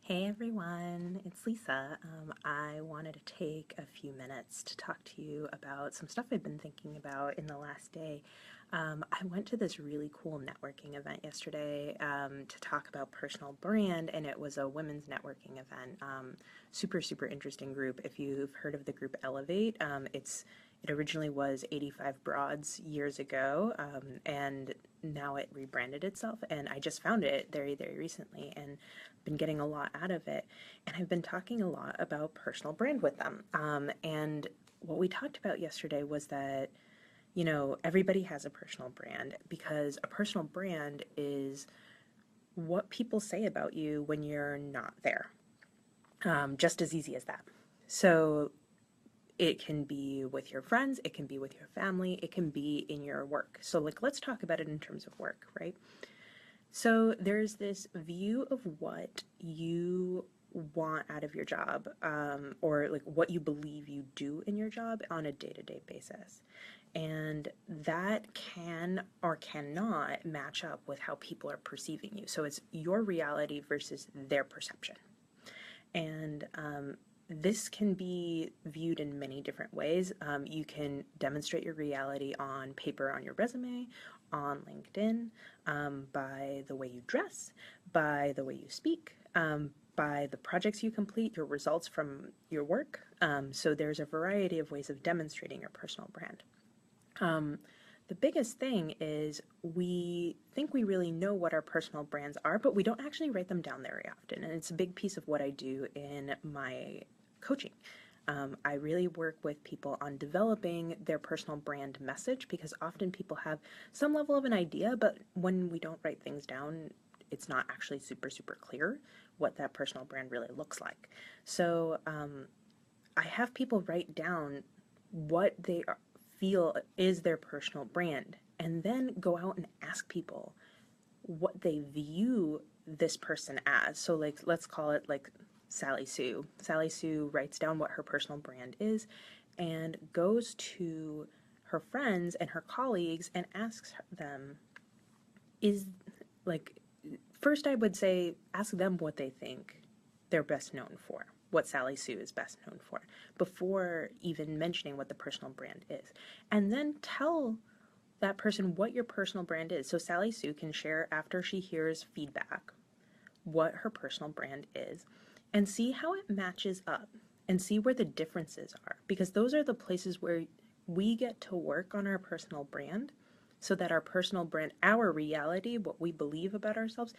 Hey everyone, it's Lisa. I wanted to take a few minutes to talk to you about some stuff I've been thinking about in the last day. I went to this really cool networking event yesterday to talk about personal brand, and it was a women's networking event. Super interesting group. If you've heard of the group Elevate, it originally was 85 Broads years ago, and now it rebranded itself. And I just found it very recently, and been getting a lot out of it. And I've been talking a lot about personal brand with them. And what we talked about yesterday was that, everybody has a personal brand because a personal brand is what people say about you when you're not there. Just as easy as that. So it can be with your friends, it can be with your family, it can be in your work. So, let's talk about it in terms of work, right? So there's this view of what you want out of your job, or what you believe you do in your job on a day-to-day basis. And that can or cannot match up with how people are perceiving you. So it's your reality versus their perception. And this can be viewed in many different ways. You can demonstrate your reality on paper on your resume, on LinkedIn, by the way you dress, by the way you speak, by the projects you complete, your results from your work. So there's a variety of ways of demonstrating your personal brand. The biggest thing is we think we really know what our personal brands are, but we don't actually write them down very often. And it's a big piece of what I do in my coaching. I really work with people on developing their personal brand message because often people have some level of an idea, but when we don't write things down, it's not actually super clear what that personal brand really looks like. So I have people write down what they feel is their personal brand and then go out and ask people what they view this person as. So let's call it like Sally Sue. Sally Sue writes down what her personal brand is and goes to her friends and her colleagues and asks them, is like, first I would say ask them what they think they're best known for, what Sally Sue is best known for, before even mentioning what the personal brand is. And then tell that person what your personal brand is. So Sally Sue can share after she hears feedback what her personal brand is and see how it matches up and see where the differences are, because those are the places where we get to work on our personal brand so that our personal brand, our reality, what we believe about ourselves,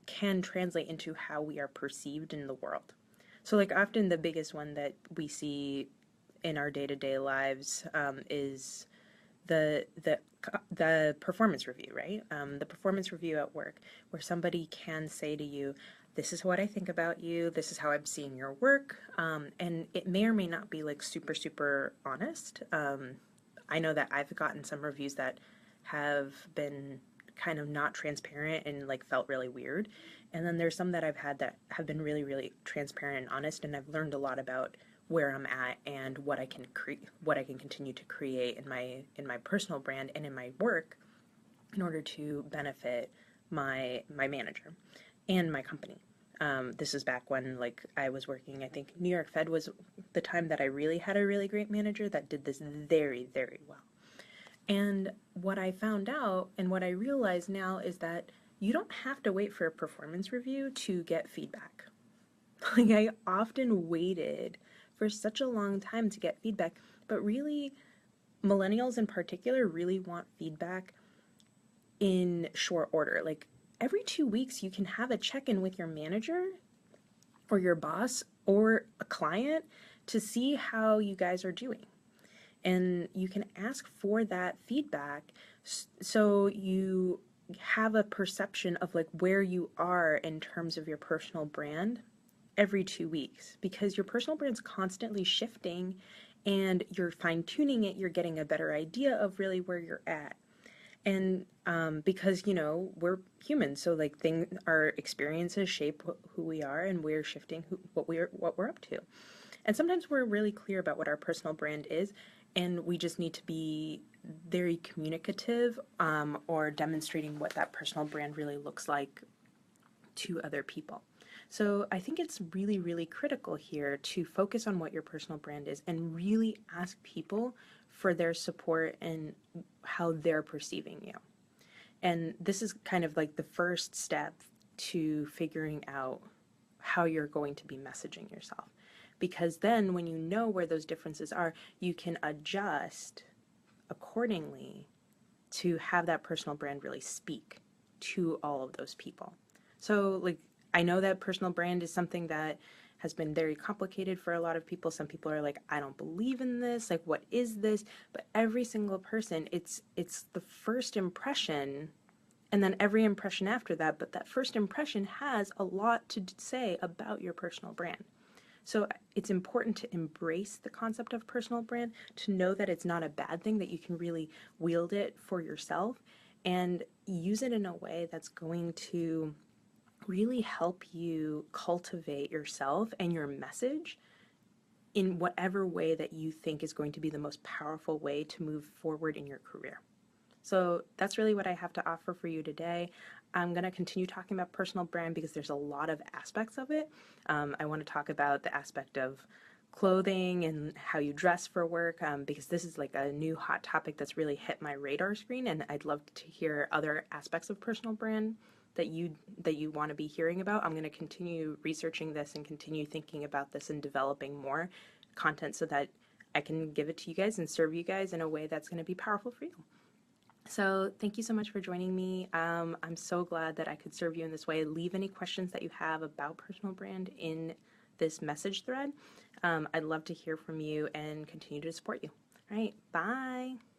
can translate into how we are perceived in the world. So often the biggest one that we see in our day-to-day lives is the performance review, right? The performance review at work, where somebody can say to you, this is what I think about you, this is how I'm seeing your work, and it may or may not be super honest. I know that I've gotten some reviews that have been kind of not transparent and felt really weird, and then there's some that I've had that have been really transparent and honest, and I've learned a lot about where I'm at and what I can what I can continue to create in my personal brand and in my work in order to benefit my manager and my company. This is back when I was working. I think New York Fed was the time that I really had a really great manager that did this very well. And what I found out and what I realize now is that you don't have to wait for a performance review to get feedback. I often waited for such a long time to get feedback, but really, millennials in particular really want feedback in short order. Every 2 weeks, you can have a check-in with your manager or your boss or a client to see how you guys are doing. And you can ask for that feedback so you have a perception of where you are in terms of your personal brand every 2 weeks, because your personal brand's constantly shifting and you're fine-tuning it, you're getting a better idea of really where you're at. And because we're humans, so our experiences shape who we are, and we're shifting what we're up to. And sometimes we're really clear about what our personal brand is, and we just need to be very communicative, or demonstrating what that personal brand really looks like to other people. So I think it's really, really critical here to focus on what your personal brand is and really ask people for their support and how they're perceiving you. And this is kind of like the first step to figuring out how you're going to be messaging yourself. Because then when you know where those differences are, you can adjust accordingly to have that personal brand really speak to all of those people. So, like, I know that personal brand is something that has been very complicated for a lot of people. Some people are like, I don't believe in this. Like, what is this? But every single person, it's the first impression and then every impression after that, but that first impression has a lot to say about your personal brand. So it's important to embrace the concept of personal brand, to know that it's not a bad thing, that you can really wield it for yourself and use it in a way that's going to really help you cultivate yourself and your message in whatever way that you think is going to be the most powerful way to move forward in your career. So that's really what I have to offer for you today. I'm going to continue talking about personal brand because there's a lot of aspects of it. I want to talk about the aspect of clothing and how you dress for work, because this is like a new hot topic that's really hit my radar screen, and I'd love to hear other aspects of personal brand that you want to be hearing about. I'm going to continue researching this and continue thinking about this and developing more content so that I can give it to you guys and serve you guys in a way that's going to be powerful for you. So thank you so much for joining me. I'm so glad that I could serve you in this way. Leave any questions that you have about personal brand in this message thread. I'd love to hear from you and continue to support you. All right, bye.